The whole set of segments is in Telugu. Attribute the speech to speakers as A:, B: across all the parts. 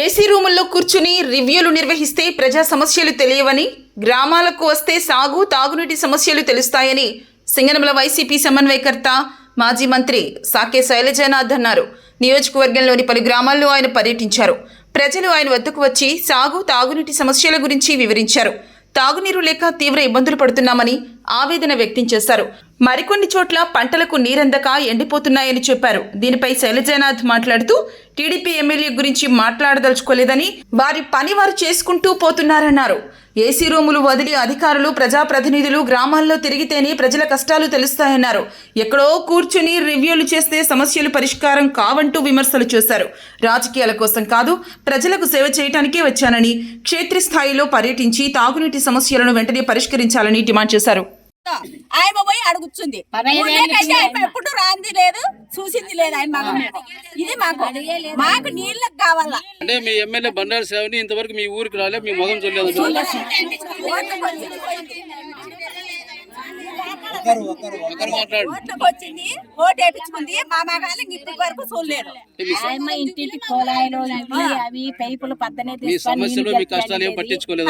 A: ఏసీ రూముల్లో కూర్చుని రివ్యూలు నిర్వహిస్తే ప్రజా సమస్యలు తెలియవని, గ్రామాలకు వస్తే సాగు తాగునీటి సమస్యలు తెలుస్తాయని సింగనమల వైసీపీ సమన్వయకర్త మాజీ మంత్రి సాకే శైలజనాథ్ అన్నారు. నియోజకవర్గంలోని పలు గ్రామాల్లో ఆయన పర్యటించారు. ప్రజలు ఆయన వద్దకు వచ్చి సాగు తాగునీటి సమస్యల గురించి వివరించారు. తాగునీరు లేక తీవ్ర ఇబ్బందులు పడుతున్నామని ఆవేదన వ్యక్తం చేశారు. మరికొన్ని చోట్ల పంటలకు నీరందక ఎండిపోతున్నాయని చెప్పారు. దీనిపై శైలజనాథ్ మాట్లాడుతూ టీడీపీ ఎమ్మెల్యే గురించి మాట్లాడదలుచుకోలేదని, వారి పని వారు చేసుకుంటూ పోతున్నారన్నారు. ఏసీ రూములు వదిలి అధికారులు ప్రజాప్రతినిధులు గ్రామాల్లో తిరిగితేనే ప్రజల కష్టాలు తెలుస్తాయన్నారు. ఎక్కడో కూర్చుని రివ్యూలు చేస్తే సమస్యలు పరిష్కారం కావంటూ విమర్శలు చేశారు. రాజకీయాల కోసం కాదు, ప్రజలకు సేవ చేయడానికే వచ్చానని, క్షేత్రస్థాయిలో పర్యటించి తాగునీటి సమస్యలను వెంటనే పరిష్కరించాలని డిమాండ్ చేశారు.
B: ఆయన పోయి అడుగుతుంది, ఎప్పుడు రాంది లేదు, చూసింది లేదు. ఆయన మాకు ఇది మాకు నీళ్ళకి కావాలా
C: అంటే మీ ఎమ్మెల్యే బండారు సేవని ఇంతవరకు మీ ఊరికి రాలే, మీ మొగం చూడలేదు.
B: వచ్చింది, ఓటు వేయించుకుంది, మా మగాళ్ళు ఇప్పటి వరకు చూడలేరు.
D: ఇంటింటి కుళాయిలు అవి పైపులు పద్దనే
C: మీ సమస్యలు మీ కష్టాలు ఏం పట్టించుకోలేదు.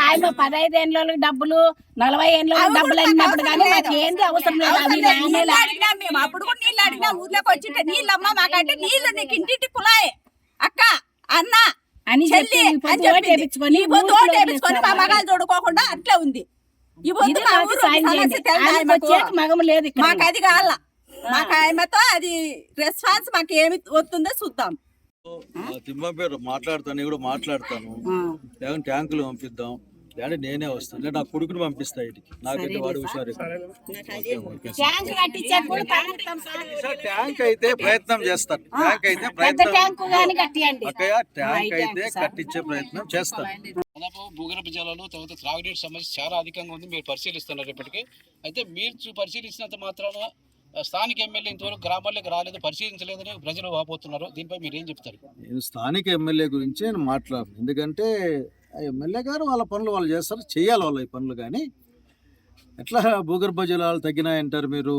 D: ఆయన 15 ఏళ్ళ డబ్బులు 40 ఏళ్ళ డబ్బులు అయినప్పుడు కానీ మాకు ఏంటి అవసరం లేదు.
B: అప్పుడు కూడా నీళ్ళు అడిగినా ఊర్లోకి వచ్చింటే నీళ్ళమ్మ మాకంటే నీళ్ళు నీకు ఇంటింటి కుళాయి అక్క అన్న
D: అని చెల్లి
B: ఓటేపించుకొని మా మగాలు చూడుకోకుండా అట్లా ఉంది.
D: మగం లేదు,
B: మాకు అది కావాల. మాకు ఆయనతో అది రెస్పాన్స్ మాకు ఏమి వస్తుందో చూద్దాం.
E: తిమ్మంపేరు మాట్లాడతాను, కూడా మాట్లాడతాను. ట్యాంకులు పంపిద్దాం, అంటే నేనే వస్తాను, లేదా నా కొడుకుని పంపిస్తా ఇంటికి. నాకైతే వాడు హుషారు. ట్యాంక్ అయితే ప్రయత్నం చేస్తాను, ట్యాంక్ అయితే కట్టించే ప్రయత్నం చేస్తాను.
C: దాదాపు భూగర్భ జలాలు, తర్వాత త్రాగునీటి సమస్య చాలా అధికంగా ఉంది. మీరు పరిశీలిస్తున్నారు ఇప్పటికీ. అయితే మీరు పరిశీలించినంత మాత్రాన స్థానిక ఎమ్మెల్యే ఇంతవరకు గ్రామాల్లోకి రాలేదు, పరిశీలించలేదని ప్రజలు వాపోతున్నారు. దీనిపై మీరు ఏం చెప్తారు?
E: నేను స్థానిక ఎమ్మెల్యే గురించి నేను మాట్లాడను, ఎందుకంటే ఆ ఎమ్మెల్యే గారు వాళ్ళ పనులు వాళ్ళు చేస్తారు, చేయాలి వాళ్ళ ఈ పనులు. కానీ ఎట్లా భూగర్భ జలాలు తగ్గినాయంటారు మీరు?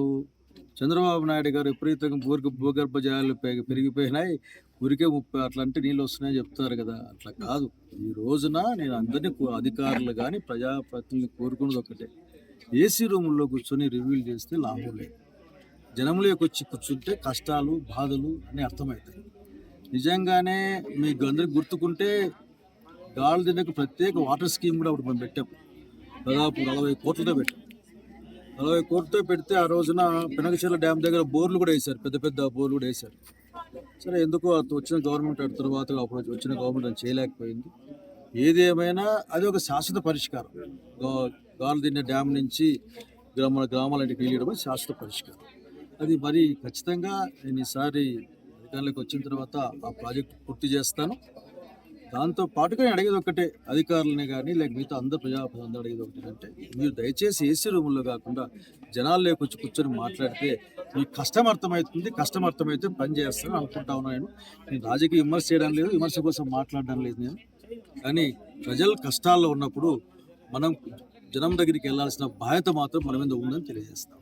E: చంద్రబాబు నాయుడు గారు విపరీతంగా భూగర్భ జలాలు పెరిగిపోయినాయి, ఊరికే 30 అట్లాంటి నీళ్ళు వస్తున్నాయని చెప్తారు కదా. అట్లా కాదు. ఈ రోజున నేను అందరినీ అధికారులు కానీ ప్రజాప్రతినిధులు కోరుకున్నది ఒకటే, ఏసీ రూముల్లో కూర్చొని రివ్యూలు చేస్తే లాభం లేదు. జనంలోకి వచ్చి కూర్చుంటే కష్టాలు బాధలు అన్నీ అర్థమవుతాయి. నిజంగానే మీకు అందరికి గుర్తుకుంటే గాలి దిన్నకు ప్రత్యేక వాటర్ స్కీమ్ కూడా ఒకటి మనం పెట్టాం. దాదాపు 40 కోట్లతో పెట్టాం. 40 కోట్లతో పెడితే ఆ రోజున పెనకచెర్ల డ్యామ్ దగ్గర బోర్లు కూడా వేశారు, పెద్ద పెద్ద బోర్లు కూడా వేశారు. సరే, ఎందుకో వచ్చిన గవర్నమెంట్ తర్వాత అప్పుడు వచ్చిన గవర్నమెంట్ అది చేయలేకపోయింది. ఏది ఏమైనా అది ఒక శాశ్వత పరిష్కారం. గాలి దిన్న డ్యామ్ నుంచి గ్రామాలంటికి వెళ్ళడం శాశ్వత పరిష్కారం. అది మరి ఖచ్చితంగా నేను ఈసారి అధికారులకు వచ్చిన తర్వాత ఆ ప్రాజెక్టు పూర్తి చేస్తాను. దాంతో పాటుగా నేను అడిగేది ఒకటే, అధికారులని కానీ లేక మిగతా అందరు ప్రజాప్రతినిధులు అడిగేది ఒకటి అంటే, మీరు దయచేసి ఏసీ రూముల్లో కాకుండా జనాల్లోకి వచ్చి కూర్చొని మాట్లాడితే మీకు కష్టం అర్థమవుతుంది. కష్టం అర్థమైతే పని చేస్తాను అనుకుంటా ఉన్నాను. నేను రాజకీయ విమర్శ చేయడం లేదు, విమర్శ కోసం మాట్లాడడం లేదు నేను. కానీ ప్రజలు కష్టాల్లో ఉన్నప్పుడు మనం జనం దగ్గరికి వెళ్ళాల్సిన బాధ్యత మాత్రం మన మీద ఉందని తెలియజేస్తాం.